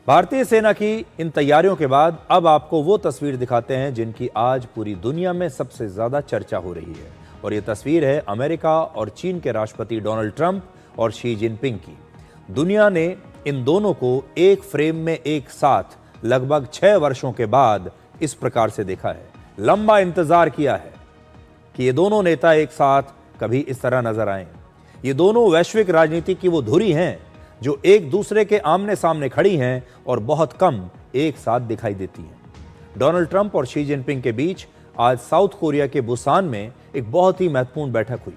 भारतीय सेना की इन तैयारियों के बाद अब आपको वो तस्वीर दिखाते हैं जिनकी आज पूरी दुनिया में सबसे ज्यादा चर्चा हो रही है। और ये तस्वीर है अमेरिका और चीन के राष्ट्रपति डोनाल्ड ट्रंप और शी जिनपिंग की। दुनिया ने इन दोनों को एक फ्रेम में एक साथ लगभग 6 वर्षों के बाद इस प्रकार से देखा है। लंबा इंतजार किया है कि ये दोनों नेता एक साथ कभी इस तरह नजर आए। ये दोनों वैश्विक राजनीति की वो धुरी हैं जो एक दूसरे के आमने सामने खड़ी हैं और बहुत कम एक साथ दिखाई देती हैं। डोनाल्ड ट्रंप और शी जिनपिंग के बीच आज साउथ कोरिया के बुसान में एक बहुत ही महत्वपूर्ण बैठक हुई।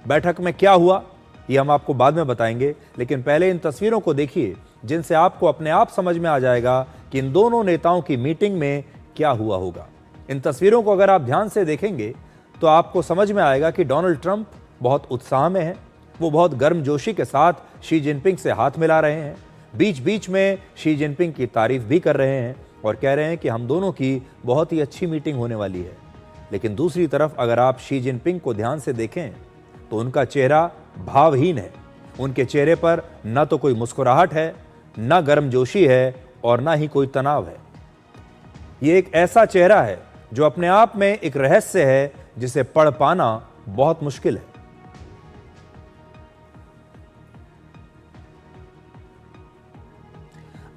बैठक में क्या हुआ ये हम आपको बाद में बताएंगे, लेकिन पहले इन तस्वीरों को देखिए जिनसे आपको अपने आप समझ में आ जाएगा कि इन दोनों नेताओं की मीटिंग में क्या हुआ होगा। इन तस्वीरों को अगर आप ध्यान से देखेंगे तो आपको समझ में आएगा कि डोनाल्ड ट्रंप बहुत उत्साह में है। वो बहुत गर्मजोशी के साथ शी जिनपिंग से हाथ मिला रहे हैं। बीच बीच में शी जिनपिंग की तारीफ भी कर रहे हैं और कह रहे हैं कि हम दोनों की बहुत ही अच्छी मीटिंग होने वाली है। लेकिन दूसरी तरफ अगर आप शी जिनपिंग को ध्यान से देखें तो उनका चेहरा भावहीन है। उनके चेहरे पर न तो कोई मुस्कुराहट है, न गर्मजोशी है और न ही कोई तनाव है। ये एक ऐसा चेहरा है जो अपने आप में एक रहस्य है जिसे पढ़ पाना बहुत मुश्किल है।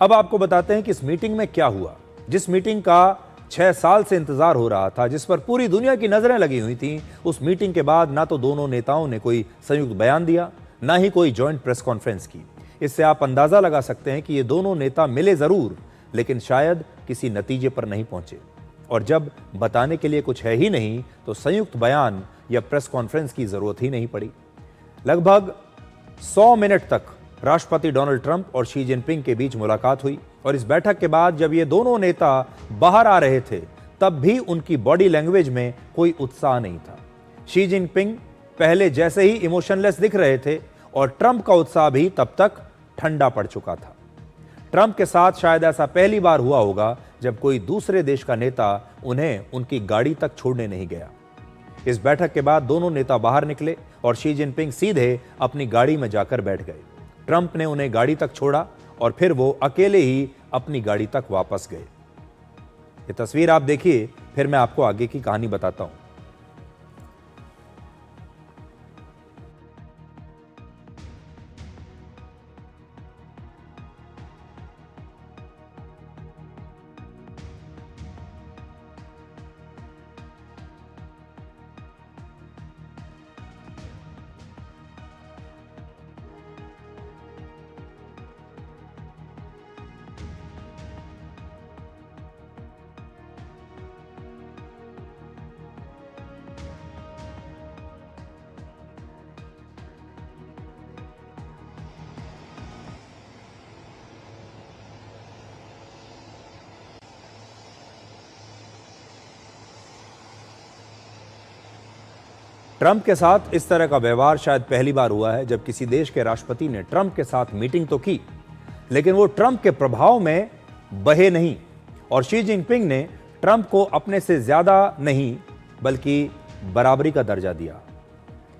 अब आपको बताते हैं कि इस मीटिंग में क्या हुआ। जिस मीटिंग का 6 साल से इंतजार हो रहा था, जिस पर पूरी दुनिया की नजरें लगी हुई थीं, उस मीटिंग के बाद ना तो दोनों नेताओं ने कोई संयुक्त बयान दिया, ना ही कोई जॉइंट प्रेस कॉन्फ्रेंस की। इससे आप अंदाजा लगा सकते हैं कि ये दोनों नेता मिले जरूर, लेकिन शायद किसी नतीजे पर नहीं पहुंचे। और जब बताने के लिए कुछ है ही नहीं तो संयुक्त बयान या प्रेस कॉन्फ्रेंस की जरूरत ही नहीं पड़ी। लगभग 100 मिनट तक राष्ट्रपति डोनाल्ड ट्रंप और शी जिनपिंग के बीच मुलाकात हुई और इस बैठक के बाद जब ये दोनों नेता बाहर आ रहे थे तब भी उनकी बॉडी लैंग्वेज में कोई उत्साह नहीं था। शी जिनपिंग पहले जैसे ही इमोशनलेस दिख रहे थे और ट्रंप का उत्साह भी तब तक ठंडा पड़ चुका था। ट्रंप के साथ शायद ऐसा पहली बार हुआ होगा जब कोई दूसरे देश का नेता उन्हें उनकी गाड़ी तक छोड़ने नहीं गया। इस बैठक के बाद दोनों नेता बाहर निकले और शी जिनपिंग सीधे अपनी गाड़ी में जाकर बैठ गए। ट्रंप ने उन्हें गाड़ी तक छोड़ा और फिर वो अकेले ही अपनी गाड़ी तक वापस गए। ये तस्वीर आप देखिए, फिर मैं आपको आगे की कहानी बताता हूं। ट्रंप के साथ इस तरह का व्यवहार शायद पहली बार हुआ है जब किसी देश के राष्ट्रपति ने ट्रंप के साथ मीटिंग तो की, लेकिन वो ट्रंप के प्रभाव में बहे नहीं और शी जिनपिंग ने ट्रंप को अपने से ज्यादा नहीं बल्कि बराबरी का दर्जा दिया।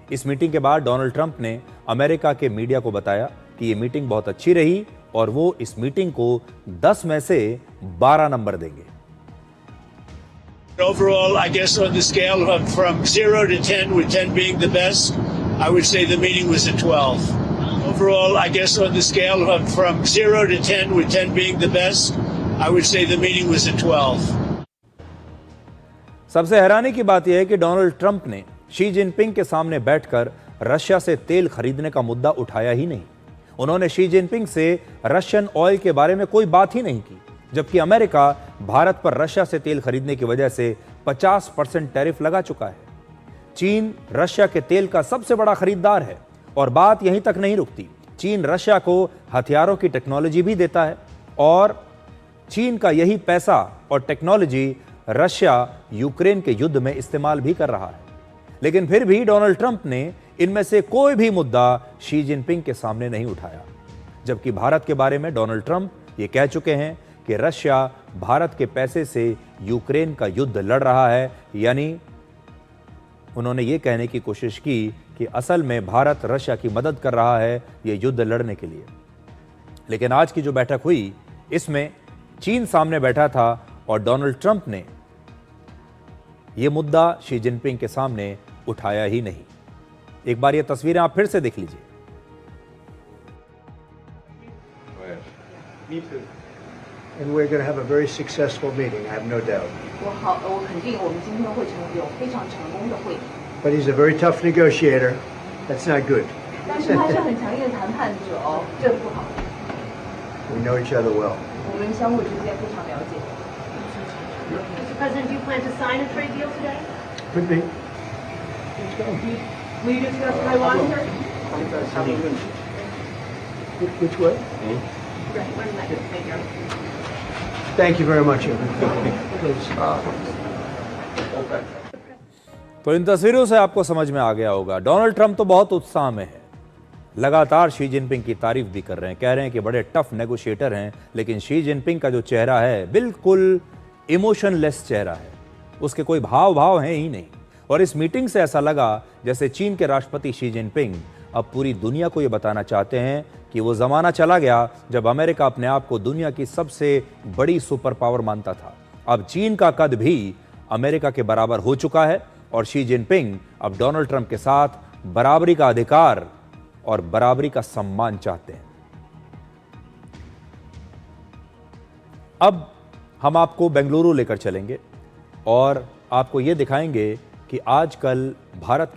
इस मीटिंग के बाद डोनाल्ड ट्रंप ने अमेरिका के मीडिया को बताया कि ये मीटिंग बहुत अच्छी रही और वो इस मीटिंग को 10 में से 12 नंबर देंगे। Overall, I guess on the scale of from 0 to 10, with 10 being the best, I would say the meeting was a 12. Overall, I guess on the scale of from 0 to 10, with 10 being the best, I would say the meeting was a 12. सबसे हैरानी की बात यह है कि Donald Trump ने Xi Jinping के सामने बैठकर रशिया से तेल खरीदने का मुद्दा उठाया ही नहीं। उन्होंने शी जिनपिंग से रशियन ऑयल के बारे में कोई बात ही नहीं की, जबकि अमेरिका भारत पर रशिया से तेल खरीदने की वजह से 50% टैरिफ लगा चुका है। चीन रशिया के तेल का सबसे बड़ा खरीदार है और बात यहीं तक नहीं रुकती। चीन रशिया को हथियारों की टेक्नोलॉजी भी देता है और चीन का यही पैसा और टेक्नोलॉजी रशिया यूक्रेन के युद्ध में इस्तेमाल भी कर रहा है। लेकिन फिर भी डोनाल्ड ट्रंप ने इनमें से कोई भी मुद्दा शी जिनपिंग के सामने नहीं उठाया, जबकि भारत के बारे में डोनाल्ड ट्रंप ये कह चुके हैं कि रशिया भारत के पैसे से यूक्रेन का युद्ध लड़ रहा है। यानी उन्होंने ये कहने की कोशिश की कि असल में भारत रशिया की मदद कर रहा है ये युद्ध लड़ने के लिए। लेकिन आज की जो बैठक हुई इसमें चीन सामने बैठा था और डोनाल्ड ट्रंप ने यह मुद्दा शी जिनपिंग के सामने उठाया ही नहीं। एक बार ये तस्वीरें आप फिर से देख लीजिए। Me too. And we're going to have a very successful meeting, I have no doubt. 我肯定我们今天会有非常成功的会议。 But he's a very tough negotiator. That's not good. 但是他是很强硬的谈判者哦，这不好。 We know each other well. 我们相互之间非常了解。 Mr. President, do you plan to sign a trade deal today? Could be. Will you discuss Taiwan, sir? Which way? Right, where's that? Thank you. Thank you very much, Please. तो इन तस्वीरों से आपको समझ में आ गया होगा, Donald Trump तो बहुत उत्साह में है, लगातार शी जिनपिंग की तारीफ भी कर रहे हैं, कह रहे हैं कि बड़े टफ नेगोशिएटर हैं, लेकिन शी जिनपिंग का जो चेहरा है बिल्कुल इमोशनलेस चेहरा है, उसके कोई भाव हैं ही नहीं। और इस मीटिंग से ऐसा लगा जैसे चीन के राष्ट्रपति शी जिनपिंग अब पूरी दुनिया को ये बताना चाहते हैं कि वो जमाना चला गया जब अमेरिका अपने आप को दुनिया की सबसे बड़ी सुपर पावर मानता था। अब चीन का कद भी अमेरिका के बराबर हो चुका है और शी जिनपिंग अब डोनाल्ड ट्रंप के साथ बराबरी का अधिकार और बराबरी का सम्मान चाहते हैं। अब हम आपको बेंगलुरु लेकर चलेंगे और आपको यह दिखाएंगे कि आजकल भारत